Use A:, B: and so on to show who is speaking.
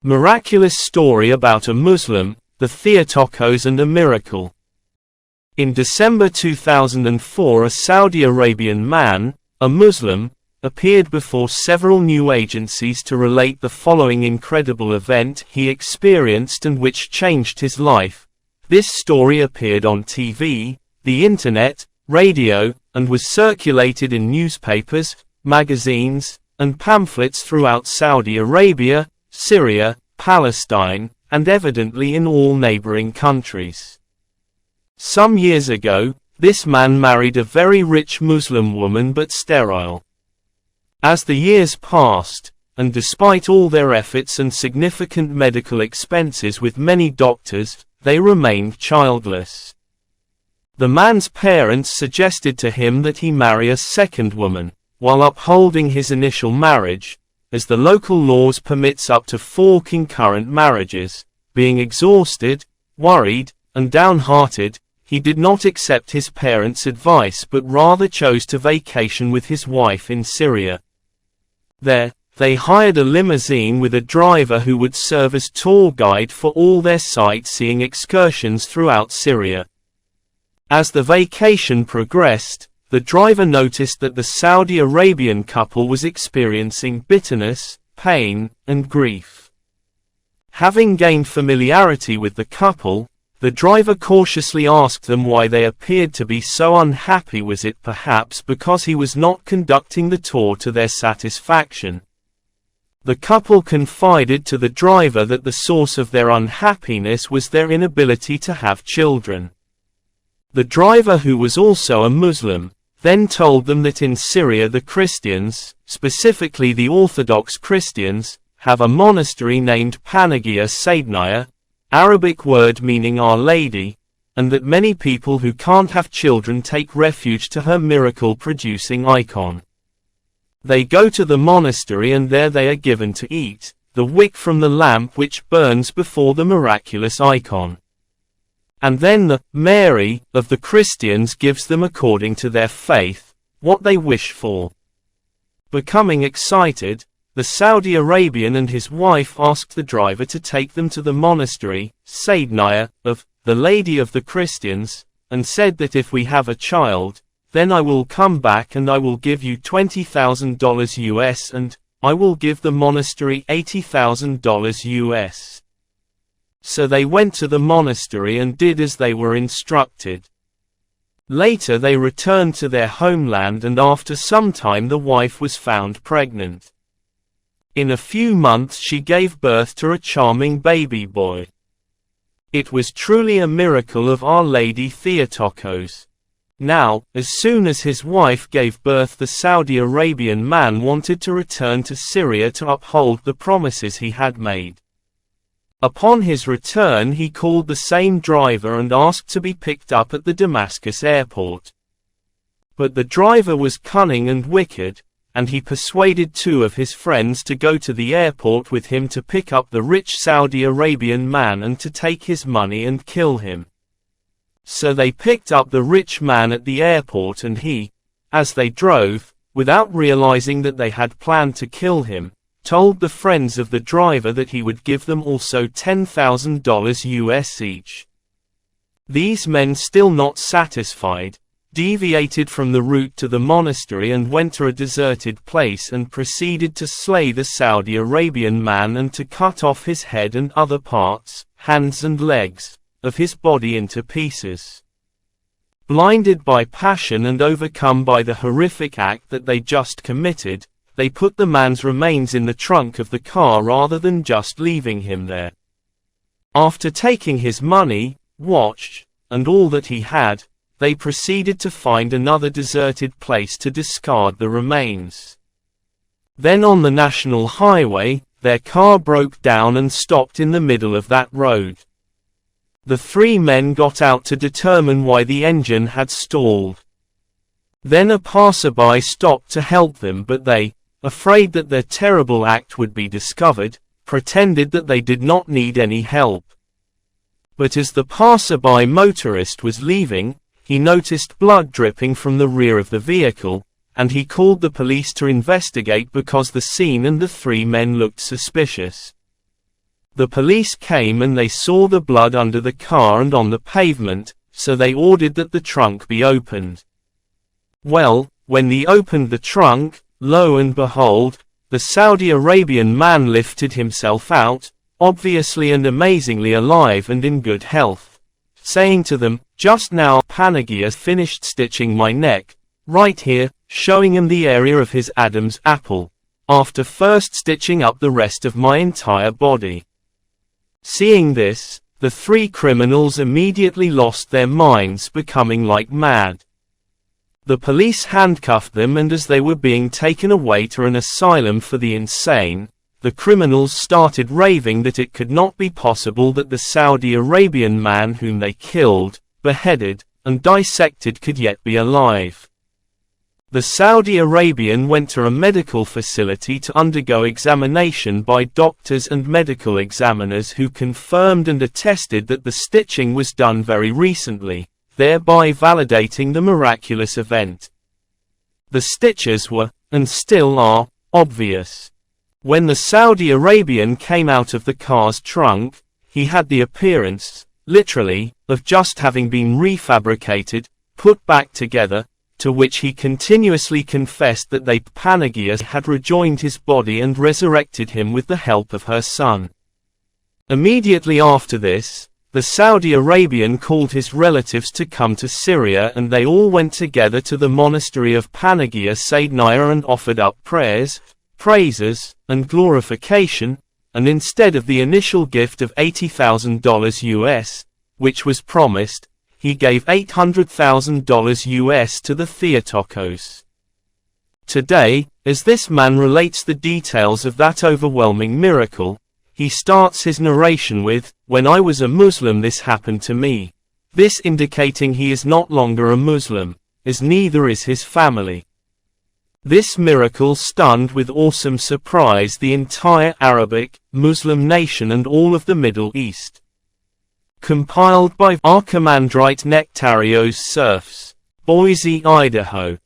A: Miraculous story about a Muslim, the Theotokos and a miracle. In December 2004, a Saudi Arabian man, a Muslim, appeared before several news agencies to relate the following incredible event he experienced and which changed his life. This story appeared on TV, the internet, radio, and was circulated in newspapers, magazines, and pamphlets throughout Saudi Arabia, Syria, Palestine, and evidently in all neighboring countries. Some years ago, this man married a very rich Muslim woman but sterile. As the years passed, and despite all their efforts and significant medical expenses with many doctors, they remained childless. The man's parents suggested to him that he marry a second woman, while upholding his initial marriage, as the local laws permits up to 4 concurrent marriages. Being exhausted, worried, and downhearted, he did not accept his parents' advice but rather chose to vacation with his wife in Syria. There, they hired a limousine with a driver who would serve as tour guide for all their sightseeing excursions throughout Syria. As the vacation progressed, the driver noticed that the Saudi Arabian couple was experiencing bitterness, pain, and grief. Having gained familiarity with the couple, the driver cautiously asked them why they appeared to be so unhappy. Was it perhaps because he was not conducting the tour to their satisfaction? The couple confided to the driver that the source of their unhappiness was their inability to have children. The driver, who was also a Muslim, then told them that in Syria the Christians, specifically the Orthodox Christians, have a monastery named Panagia Saidnaya, Arabic word meaning Our Lady, and that many people who can't have children take refuge to her miracle-producing icon. They go to the monastery and there they are given to eat the wick from the lamp which burns before the miraculous icon. And then the Mary of the Christians gives them, according to their faith, what they wish for. Becoming excited, the Saudi Arabian and his wife asked the driver to take them to the monastery, Saidnaya, of the Lady of the Christians, and said that if we have a child, then I will come back and I will give you $20,000 US and I will give the monastery $80,000 US. So they went to the monastery and did as they were instructed. Later they returned to their homeland and after some time the wife was found pregnant. In a few months she gave birth to a charming baby boy. It was truly a miracle of Our Lady Theotokos. Now, as soon as his wife gave birth, the Saudi Arabian man wanted to return to Syria to uphold the promises he had made. Upon his return he called the same driver and asked to be picked up at the Damascus airport. But the driver was cunning and wicked, and he persuaded 2 of his friends to go to the airport with him to pick up the rich Saudi Arabian man and to take his money and kill him. So they picked up the rich man at the airport and he, as they drove, without realizing that they had planned to kill him, told the friends of the driver that he would give them also $10,000 US each. These men, still not satisfied, deviated from the route to the monastery and went to a deserted place and proceeded to slay the Saudi Arabian man and to cut off his head and other parts, hands and legs, of his body into pieces. Blinded by passion and overcome by the horrific act that they just committed, they put the man's remains in the trunk of the car rather than just leaving him there. After taking his money, watch, and all that he had, they proceeded to find another deserted place to discard the remains. Then on the national highway, their car broke down and stopped in the middle of that road. The 3 men got out to determine why the engine had stalled. Then a passerby stopped to help them, but they, afraid that their terrible act would be discovered, pretended that they did not need any help. But as the passerby motorist was leaving, he noticed blood dripping from the rear of the vehicle, and he called the police to investigate because the scene and the 3 men looked suspicious. The police came and they saw the blood under the car and on the pavement, so they ordered that the trunk be opened. Well, when they opened the trunk, lo and behold, the Saudi Arabian man lifted himself out, obviously and amazingly alive and in good health, saying to them, "Just now Panagia finished stitching my neck, right here," showing him the area of his Adam's apple, after first stitching up the rest of my entire body. Seeing this, the three criminals immediately lost their minds, becoming like mad. The police handcuffed them, and as they were being taken away to an asylum for the insane, the criminals started raving that it could not be possible that the Saudi Arabian man whom they killed, beheaded, and dissected could yet be alive. The Saudi Arabian went to a medical facility to undergo examination by doctors and medical examiners who confirmed and attested that the stitching was done very recently, thereby validating the miraculous event. The stitches were, and still are, obvious. When the Saudi Arabian came out of the car's trunk, he had the appearance, literally, of just having been refabricated, put back together, to which he continuously confessed that Panagia had rejoined his body and resurrected him with the help of her son. Immediately after this, the Saudi Arabian called his relatives to come to Syria, and they all went together to the monastery of Panagia Saidnaya and offered up prayers, praises, and glorification, and instead of the initial gift of $80,000 US, which was promised, he gave $800,000 US to the Theotokos. Today, as this man relates the details of that overwhelming miracle, he starts his narration with, "When I was a Muslim this happened to me," this indicating he is not longer a Muslim, as neither is his family. This miracle stunned with awesome surprise the entire Arabic, Muslim nation and all of the Middle East. Compiled by Archimandrite Nectarios Serfs, Boise, Idaho.